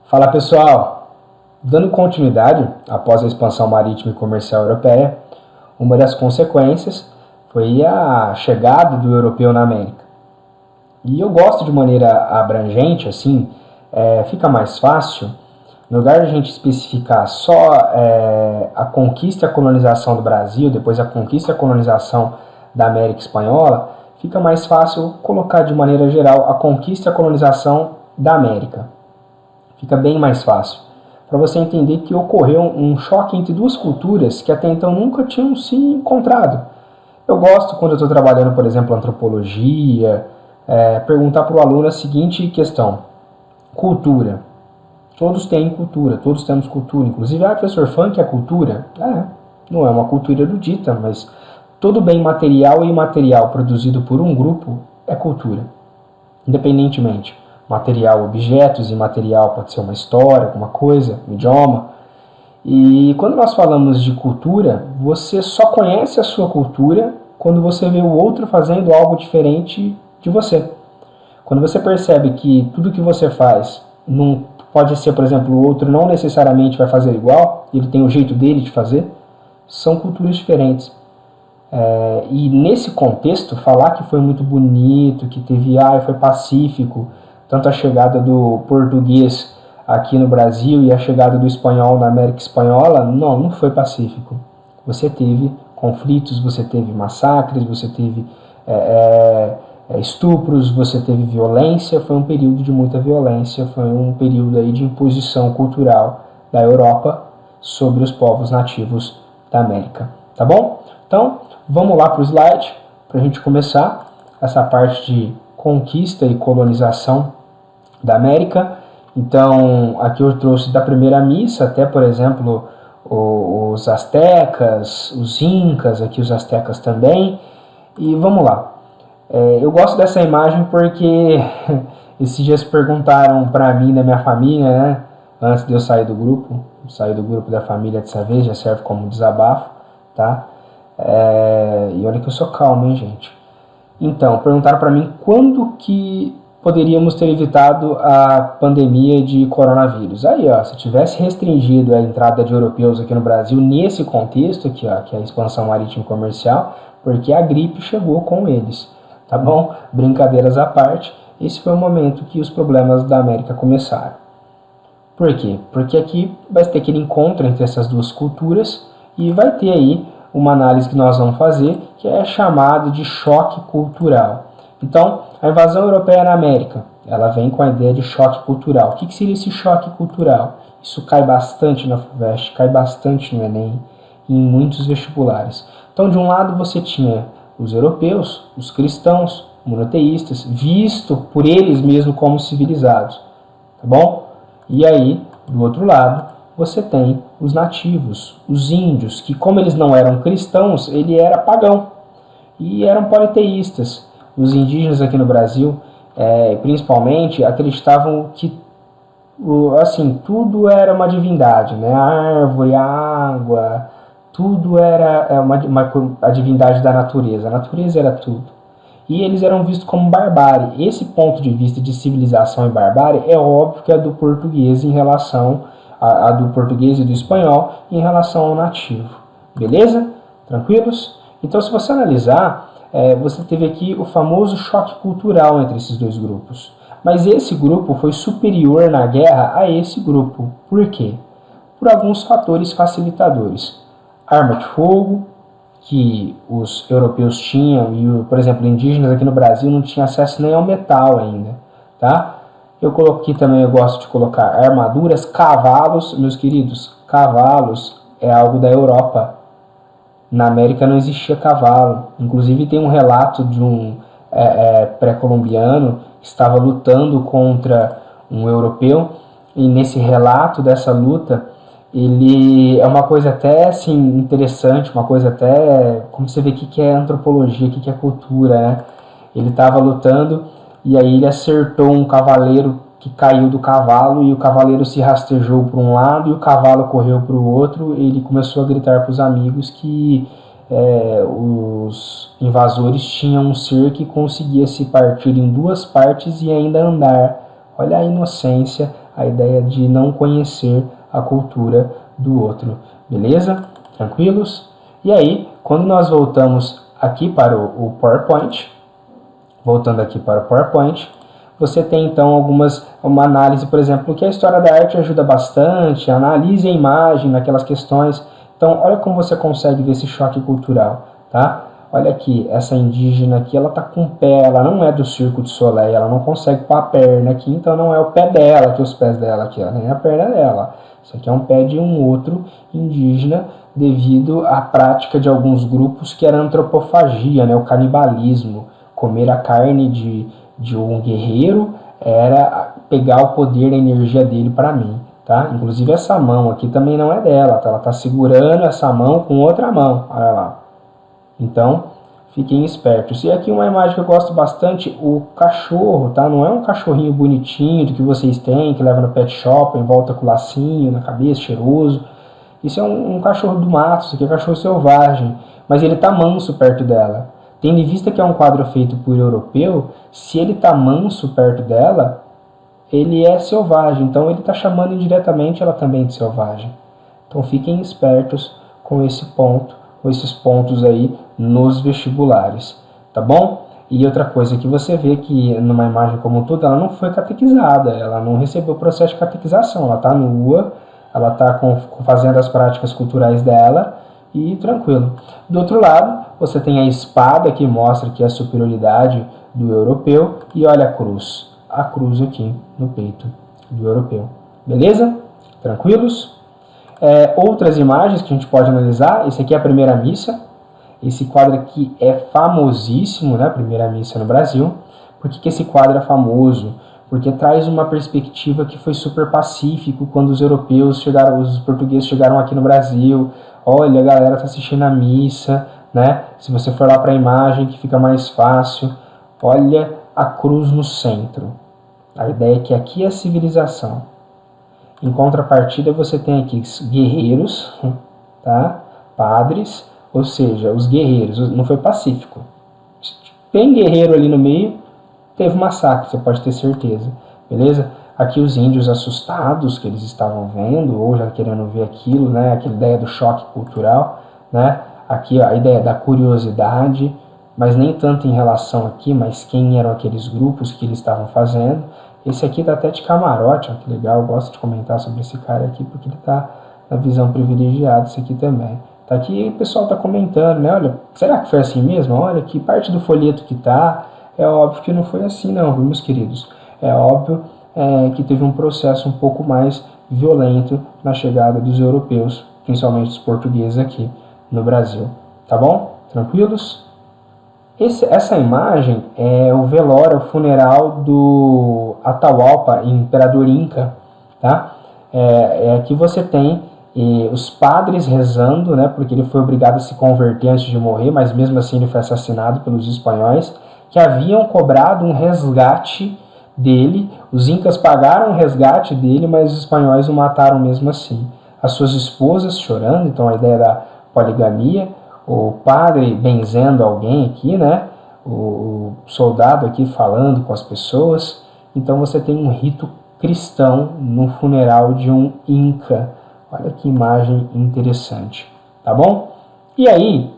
Fala pessoal, dando continuidade após a expansão marítima e comercial europeia, uma das consequências foi a chegada do europeu na América. E eu gosto de maneira abrangente, assim, fica mais fácil, no lugar de a gente especificar só a conquista e a colonização do Brasil, depois a conquista e a colonização da América Espanhola, fica mais fácil colocar de maneira geral a conquista e a colonização da América. Fica bem mais fácil, para você entender que ocorreu um choque entre duas culturas que até então nunca tinham se encontrado. Eu gosto, quando eu estou trabalhando, por exemplo, antropologia, perguntar para o aluno a seguinte questão: cultura. Todos têm cultura, todos temos cultura. Inclusive, professor, funk é cultura? Não é uma cultura erudita, mas todo bem material e imaterial produzido por um grupo é cultura, independentemente. Material, objetos, imaterial pode ser uma história, alguma coisa, um idioma. E quando nós falamos de cultura, você só conhece a sua cultura quando você vê o outro fazendo algo diferente de você. Quando você percebe que tudo que você faz não pode ser, por exemplo, o outro não necessariamente vai fazer igual, ele tem o jeito dele de fazer, são culturas diferentes. E nesse contexto, falar que foi muito bonito, que teve, foi pacífico, tanto a chegada do português aqui no Brasil e a chegada do espanhol na América Espanhola, não foi pacífico. Você teve conflitos, você teve massacres, você teve estupros, você teve violência, foi um período de muita violência, foi um período aí de imposição cultural da Europa sobre os povos nativos da América, tá bom? Então, vamos lá para o slide, para a gente começar essa parte de conquista e colonização da América. Então, aqui eu trouxe da primeira missa até, por exemplo, os astecas, os incas, aqui os astecas também. E vamos lá. Eu gosto dessa imagem porque esses dias perguntaram para mim, da minha família, né, antes de eu sair do grupo da família dessa vez, já serve como desabafo, tá? E olha que eu sou calmo, hein, gente? Então, perguntaram para mim quando que poderíamos ter evitado a pandemia de coronavírus. Aí, se tivesse restringido a entrada de europeus aqui no Brasil nesse contexto aqui, que é a expansão marítima e comercial, porque a gripe chegou com eles, tá bom? Brincadeiras à parte, esse foi o momento que os problemas da América começaram. Por quê? Porque aqui vai ter aquele encontro entre essas duas culturas e vai ter aí uma análise que nós vamos fazer, que é chamado de choque cultural. Então, a invasão europeia na América, ela vem com a ideia de choque cultural. O que seria esse choque cultural? Isso cai bastante na FUVEST, cai bastante no Enem e em muitos vestibulares. Então, de um lado você tinha os europeus, os cristãos, monoteístas, visto por eles mesmos como civilizados, tá bom? E aí, do outro lado, você tem os nativos, os índios, que como eles não eram cristãos, ele era pagão e eram politeístas. Os indígenas aqui no Brasil, principalmente, acreditavam que tudo era uma divindade, né? A árvore, a água, tudo era a divindade da natureza. A natureza era tudo. E eles eram vistos como barbárie. Esse ponto de vista de civilização e barbárie é óbvio que é do português em relação a do português e do espanhol em relação ao nativo. Beleza? Tranquilos? Então, se você analisar, você teve aqui o famoso choque cultural entre esses dois grupos. Mas esse grupo foi superior na guerra a esse grupo. Por quê? Por alguns fatores facilitadores. Arma de fogo, que os europeus tinham, e, por exemplo, indígenas aqui no Brasil não tinham acesso nem ao metal ainda, tá? Eu coloquei também, eu gosto de colocar armaduras, cavalos, meus queridos, cavalos é algo da Europa. Na América não existia cavalo. Inclusive tem um relato de um pré-colombiano que estava lutando contra um europeu, e nesse relato dessa luta, ele é uma coisa até assim interessante, uma coisa até, como você vê, que é antropologia, que é cultura, né? Ele estava lutando e aí ele acertou um cavaleiro que caiu do cavalo, e o cavaleiro se rastejou para um lado e o cavalo correu para o outro. Ele começou a gritar para os amigos que os invasores tinham um ser que conseguia se partir em duas partes e ainda andar. Olha a inocência, A ideia de não conhecer a cultura do outro, beleza? Tranquilos? E aí, quando nós voltamos aqui para o PowerPoint, você tem então uma análise, por exemplo, que a história da arte ajuda bastante, analise a imagem naquelas questões. Então, olha como você consegue ver esse choque cultural, tá? Olha aqui, essa indígena aqui, ela tá com o pé, ela não é do Cirque du Soleil, ela não consegue pôr a perna aqui, então não é o pé dela, aqui os pés dela aqui, ó, nem a perna dela. Isso aqui é um pé de um outro indígena devido à prática de alguns grupos que era a antropofagia, né, o canibalismo. Comer a carne de um guerreiro era pegar o poder, a energia dele para mim, tá? Inclusive essa mão aqui também não é dela, tá? Ela tá segurando essa mão com outra mão, olha lá. Então, fiquem espertos. E aqui uma imagem que eu gosto bastante, o cachorro, tá? Não é um cachorrinho bonitinho do que vocês têm, que leva no pet shop, em volta com lacinho na cabeça, cheiroso. Isso é um cachorro do mato, isso aqui é cachorro selvagem, mas ele tá manso perto dela. Tendo em vista que é um quadro feito por europeu, se ele tá manso perto dela, ele é selvagem, então ele está chamando indiretamente ela também de selvagem. Então fiquem espertos com esse ponto, com esses pontos aí nos vestibulares, tá bom? E outra coisa que você vê que numa imagem como um todo, ela não foi catequizada, ela não recebeu o processo de catequização, ela está nua, ela está fazendo as práticas culturais dela e tranquilo. Do outro lado, você tem a espada que mostra que a superioridade do europeu e olha a cruz aqui no peito do europeu. Beleza? Tranquilos? Outras imagens que a gente pode analisar, esse aqui é a primeira missa, esse quadro aqui é famosíssimo, né? A primeira missa no Brasil. Por que esse quadro é famoso? Porque traz uma perspectiva que foi super pacífico quando os europeus chegaram, os portugueses chegaram aqui no Brasil. Olha, a galera está assistindo a missa, né? Se você for lá para a imagem que fica mais fácil, olha a cruz no centro. A ideia é que aqui é a civilização. Em contrapartida, você tem aqui guerreiros, tá? Padres, ou seja, os guerreiros. Não foi pacífico. Tem guerreiro ali no meio, teve massacre, você pode ter certeza. Beleza? Aqui os índios assustados que eles estavam vendo, ou já querendo ver aquilo, né? Aquela ideia do choque cultural, né? Aqui a ideia da curiosidade, mas nem tanto em relação aqui, mas quem eram aqueles grupos que eles estavam fazendo. Esse aqui tá até de camarote, ó, que legal, eu gosto de comentar sobre esse cara aqui, porque ele tá na visão privilegiada, esse aqui também. Tá aqui, o pessoal tá comentando, né, olha, será que foi assim mesmo? Olha, que parte do folheto que tá, é óbvio que não foi assim não, viu, meus queridos? É óbvio que teve um processo um pouco mais violento na chegada dos europeus, principalmente os portugueses aqui no Brasil, tá bom? Tranquilos? Essa imagem é o velório, o funeral do Atahualpa, imperador Inca, tá? Aqui você tem os padres rezando, né? Porque ele foi obrigado a se converter antes de morrer, mas mesmo assim ele foi assassinado pelos espanhóis, que haviam cobrado um resgate dele. Os incas pagaram o resgate dele, mas os espanhóis o mataram mesmo assim. As suas esposas chorando, então a ideia da poligamia, o padre benzendo alguém aqui, né? O soldado aqui falando com as pessoas. Então você tem um rito cristão no funeral de um Inca. Olha que imagem interessante, tá bom? E aí,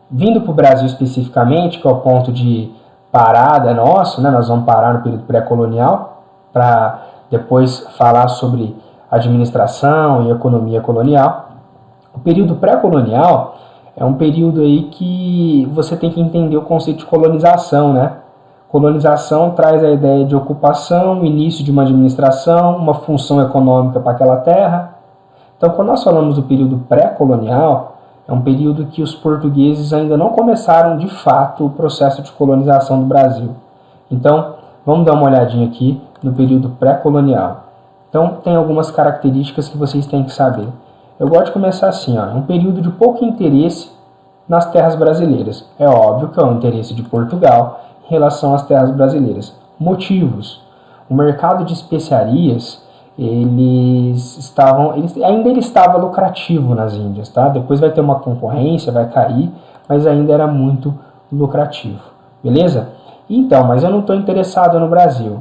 vindo para o Brasil especificamente, que é o ponto de parada nosso, né? Nós vamos parar no período pré-colonial para depois falar sobre administração e economia colonial. O período pré-colonial é um período aí que você tem que entender o conceito de colonização, né? Colonização traz a ideia de ocupação, início de uma administração, uma função econômica para aquela terra. Então, quando nós falamos do período pré-colonial, é um período que os portugueses ainda não começaram de fato o processo de colonização do Brasil. Então, vamos dar uma olhadinha aqui no período pré-colonial. Então, tem algumas características que vocês têm que saber. Eu gosto de começar assim, ó, um período de pouco interesse nas terras brasileiras. É óbvio que é o interesse de Portugal em relação às terras brasileiras. Motivos. O mercado de especiarias, ele ainda estava lucrativo nas Índias, tá? Depois vai ter uma concorrência, vai cair, mas ainda era muito lucrativo. Beleza? Então, mas eu não estou interessado no Brasil.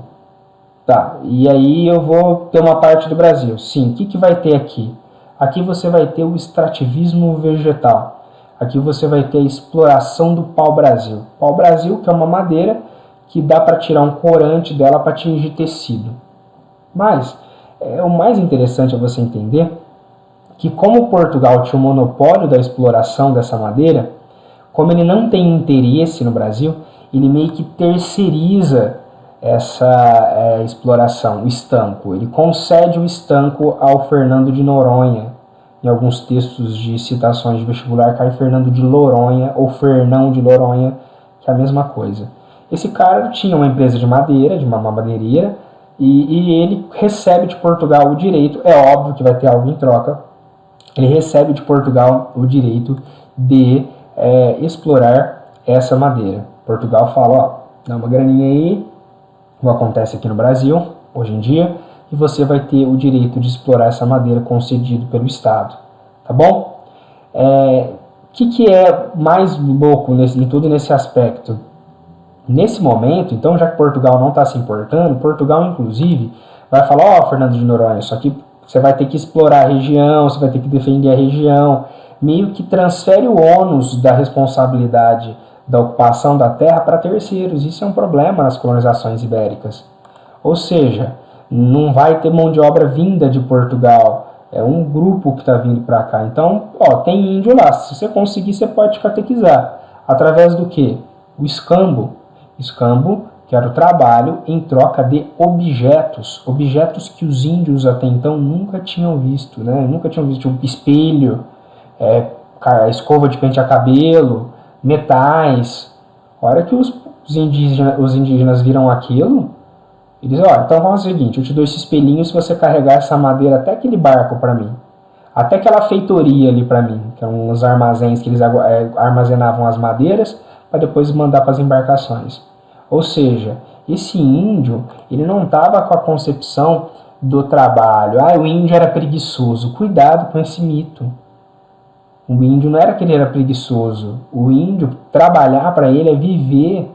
Tá, e aí eu vou ter uma parte do Brasil. Sim, o que vai ter aqui? Aqui você vai ter o extrativismo vegetal. Aqui você vai ter a exploração do pau-brasil. Pau-brasil, que é uma madeira que dá para tirar um corante dela para tingir tecido. Mas o mais interessante é você entender que como Portugal tinha o monopólio da exploração dessa madeira, como ele não tem interesse no Brasil, ele meio que terceiriza essa exploração, o estanco. Ele concede o estanco ao Fernando de Noronha. Em alguns textos de citações de vestibular cai Fernando de Noronha ou Fernão de Noronha, que é a mesma coisa. Esse cara tinha uma empresa de madeira, de uma madeireira, e ele recebe de Portugal o direito, é óbvio que vai ter algo em troca, ele recebe de Portugal o direito de explorar essa madeira. Portugal fala, ó, dá uma graninha aí, como acontece aqui no Brasil, hoje em dia, e você vai ter o direito de explorar essa madeira concedido pelo Estado, tá bom? Que é mais louco em tudo nesse aspecto? Nesse momento, então, já que Portugal não está se importando, Portugal, inclusive, vai falar, ó, Fernando de Noronha, isso aqui você vai ter que explorar a região, você vai ter que defender a região, meio que transfere o ônus da responsabilidade da ocupação da terra para terceiros. Isso é um problema nas colonizações ibéricas. Ou seja, não vai ter mão de obra vinda de Portugal, é um grupo que está vindo para cá. Então, ó, tem índio lá, se você conseguir, você pode catequizar. Através do quê? O escambo. Escambo, que era o trabalho em troca de objetos que os índios até então nunca tinham visto, né? Nunca tinham visto um espelho, escova de pentear cabelo, metais. A hora que os indígenas viram aquilo, eles, ó, então vamos fazer o seguinte, eu te dou esse espelhinho se você carregar essa madeira até aquele barco para mim, até aquela feitoria ali para mim, que eram uns armazéns que eles armazenavam as madeiras para depois mandar para as embarcações. Ou seja, esse índio, ele não estava com a concepção do trabalho. O índio era preguiçoso. Cuidado com esse mito. O índio não era que ele era preguiçoso. O índio, trabalhar para ele é viver.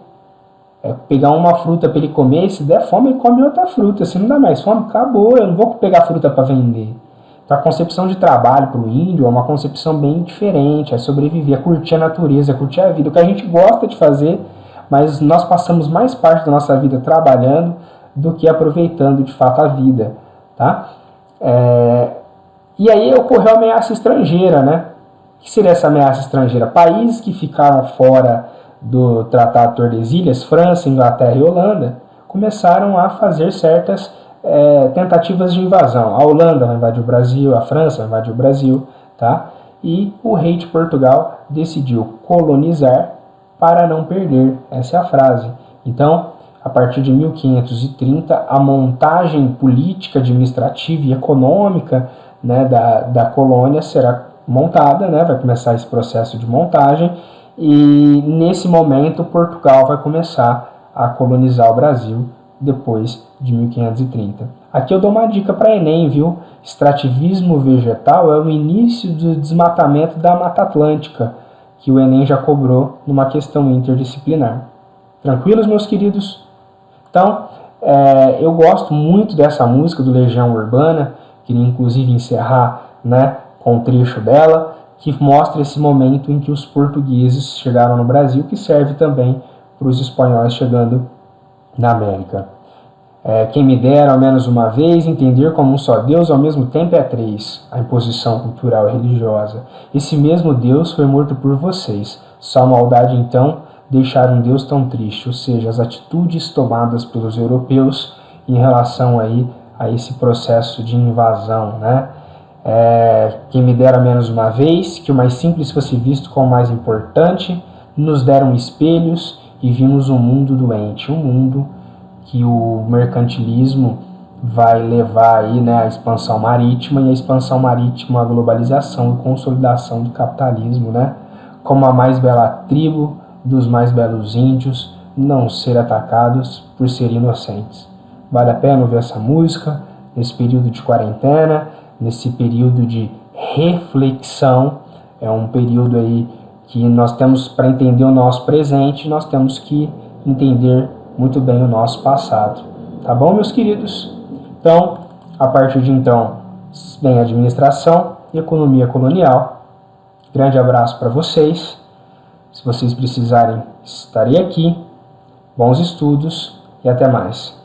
É pegar uma fruta para ele comer, se der fome, ele come outra fruta. Se não dá mais fome, acabou. Eu não vou pegar fruta para vender. Então a concepção de trabalho para o índio é uma concepção bem diferente. É sobreviver, é curtir a natureza, é curtir a vida. O que a gente gosta de fazer, mas nós passamos mais parte da nossa vida trabalhando do que aproveitando de fato a vida, tá? E aí ocorreu a ameaça estrangeira, né? O que seria essa ameaça estrangeira? Países que ficaram fora do Tratado de Tordesilhas, França, Inglaterra e Holanda, começaram a fazer certas tentativas de invasão. A Holanda vai invadir o Brasil, a França vai invadir o Brasil, tá? E o rei de Portugal decidiu colonizar para não perder, essa é a frase. Então, a partir de 1530, a montagem política, administrativa e econômica, né, da colônia será montada, né, vai começar esse processo de montagem, e nesse momento Portugal vai começar a colonizar o Brasil depois de 1530. Aqui eu dou uma dica para Enem, viu? Extrativismo vegetal é o início do desmatamento da Mata Atlântica, que o Enem já cobrou numa questão interdisciplinar. Tranquilos, meus queridos? Então, eu gosto muito dessa música do Legião Urbana, queria inclusive encerrar, né, com um trecho dela, que mostra esse momento em que os portugueses chegaram no Brasil, que serve também para os espanhóis chegando na América. Quem me dera, ao menos uma vez, entender como um só Deus ao mesmo tempo é três, a imposição cultural e religiosa. Esse mesmo Deus foi morto por vocês. Só maldade, então, deixar um Deus tão triste, ou seja, as atitudes tomadas pelos europeus em relação aí a esse processo de invasão, né? Quem me dera menos uma vez, que o mais simples fosse visto como mais importante, nos deram espelhos e vimos um mundo doente, um mundo que o mercantilismo vai levar aí, né, à expansão marítima, e a expansão marítima, a globalização e consolidação do capitalismo, né? Como a mais bela tribo dos mais belos índios, não ser atacados por serem inocentes. Vale a pena ouvir essa música nesse período de quarentena, nesse período de reflexão. É um período aí que nós temos, para entender o nosso presente, nós temos que entender muito bem o nosso passado. Tá bom, meus queridos? Então, a partir de então, vem administração e economia colonial. Grande abraço para vocês. Se vocês precisarem, estarei aqui. Bons estudos e até mais.